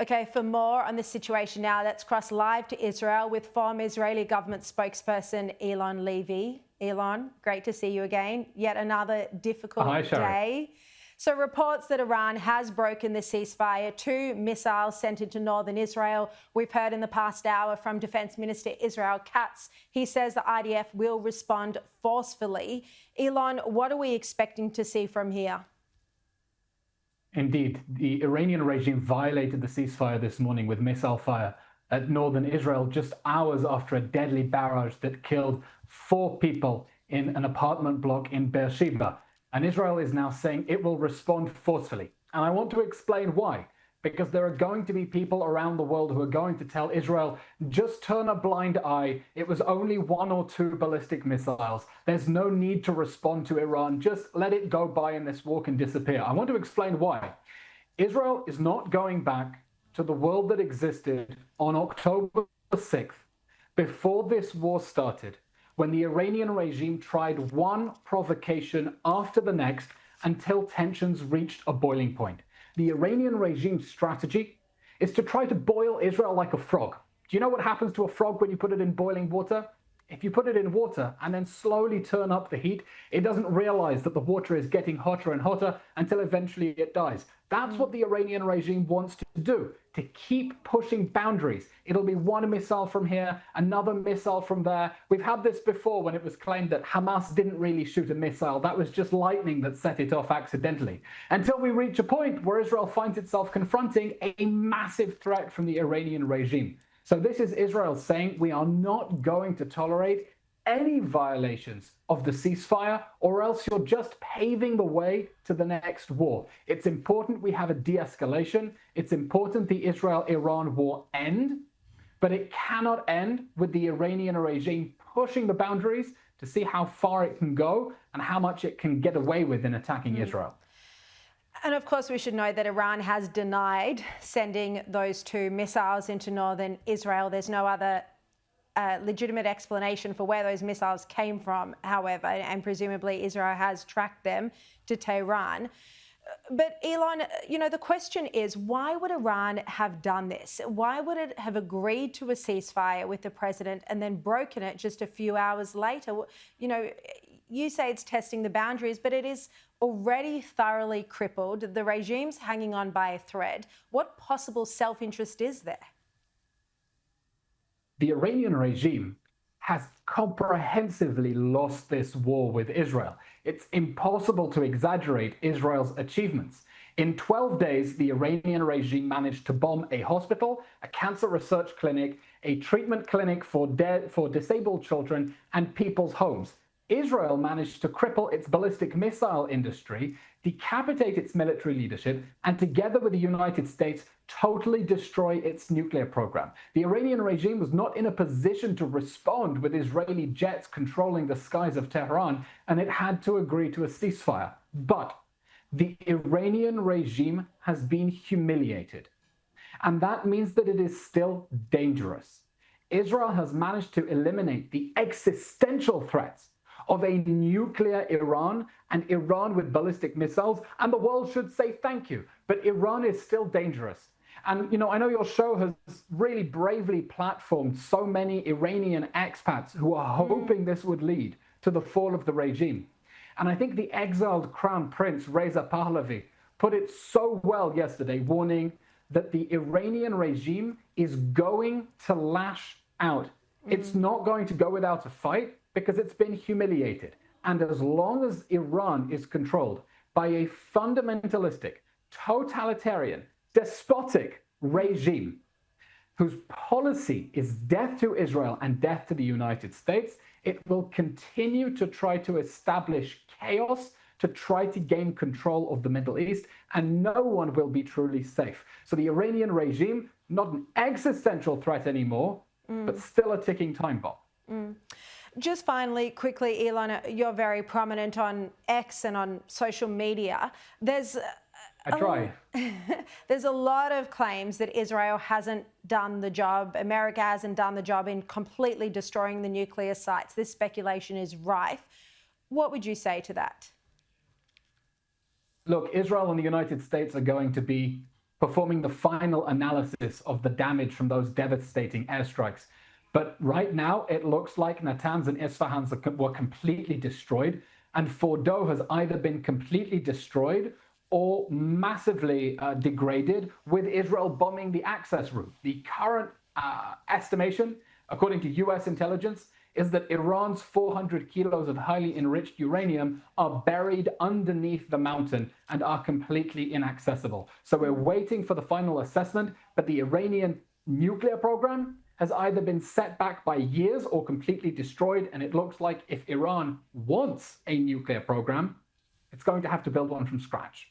Okay, for more on this situation now, let's cross live to Israel with former Israeli government spokesperson Eylon Levy. Eylon, great to see you again. Yet another difficult Hi, Sharri. day. So reports that Iran has broken the ceasefire, 2 missiles sent into northern Israel. We've heard in the past hour from Defence Minister Israel Katz. He says the IDF will respond forcefully. Eylon, what are we expecting to see from here? Indeed, the Iranian regime violated the ceasefire this morning with missile fire at northern Israel just hours after a deadly barrage that killed 4 people in an apartment block in Beersheba. And Israel is now saying it will respond forcefully. And I want to explain why. Because there are going to be people around the world who are going to tell Israel, just turn a blind eye. It was only 1 or 2 ballistic missiles. There's no need to respond to Iran. Just let it go by and this war can disappear. I want to explain why. Israel is not going back to the world that existed on October 6th, before this war started, when the Iranian regime tried one provocation after the next until tensions reached a boiling point. The Iranian regime's strategy is to try to boil Israel like a frog. Do you know what happens to a frog when you put it in boiling water? If you put it in water and then slowly turn up the heat, it doesn't realize that the water is getting hotter and hotter until eventually it dies. That's what the Iranian regime wants to do, to keep pushing boundaries. It'll be 1 missile from here, another missile from there. We've had this before when it was claimed that Hamas didn't really shoot a missile. That was just lightning that set it off accidentally. Until we reach a point where Israel finds itself confronting a massive threat from the Iranian regime. So this is Israel saying we are not going to tolerate any violations of the ceasefire, or else you're just paving the way to the next war. It's important we have a de-escalation. It's important the Israel-Iran war end, but it cannot end with the Iranian regime pushing the boundaries to see how far it can go and how much it can get away with in attacking Israel. And of course, we should know that Iran has denied sending those 2 missiles into northern Israel. There's no other legitimate explanation for where those missiles came from, however, and presumably Israel has tracked them to Tehran. But Eylon, you know, the question is, why would Iran have done this? Why would it have agreed to a ceasefire with the president and then broken it just a few hours later? You know, you say it's testing the boundaries, but it is already thoroughly crippled. The regime's hanging on by a thread. What possible self-interest is there? The Iranian regime has comprehensively lost this war with Israel. It's impossible to exaggerate Israel's achievements. In 12 days, the Iranian regime managed to bomb a hospital, a cancer research clinic, a treatment clinic for disabled children, and people's homes. Israel managed to cripple its ballistic missile industry, decapitate its military leadership, and together with the United States, totally destroy its nuclear program. The Iranian regime was not in a position to respond with Israeli jets controlling the skies of Tehran, and it had to agree to a ceasefire. But the Iranian regime has been humiliated, and that means that it is still dangerous. Israel has managed to eliminate the existential threats of a nuclear Iran and Iran with ballistic missiles, and the world should say thank you. But Iran is still dangerous. And, you know, I know your show has really bravely platformed so many Iranian expats who are hoping this would lead to the fall of the regime. And I think the exiled Crown Prince Reza Pahlavi put it so well yesterday, warning that the Iranian regime is going to lash out. It's not going to go without a fight, because it's been humiliated. And as long as Iran is controlled by a fundamentalistic, totalitarian, despotic regime whose policy is death to Israel and death to the United States, it will continue to try to establish chaos, to try to gain control of the Middle East, and no one will be truly safe. So the Iranian regime, not an existential threat anymore, but still a ticking time bomb. Just finally, quickly, Eylon, you're very prominent on X and on social media. I try. There's a lot of claims that Israel hasn't done the job, America hasn't done the job in completely destroying the nuclear sites. This speculation is rife. What would you say to that? Look, Israel and the United States are going to be performing the final analysis of the damage from those devastating airstrikes. But right now, it looks like Natanz and Isfahan were completely destroyed, and Fordow has either been completely destroyed or massively degraded, with Israel bombing the access route. The current estimation, according to US intelligence, is that Iran's 400 kilos of highly enriched uranium are buried underneath the mountain and are completely inaccessible. So we're waiting for the final assessment, but the Iranian nuclear program has either been set back by years or completely destroyed. And it looks like if Iran wants a nuclear program, it's going to have to build one from scratch.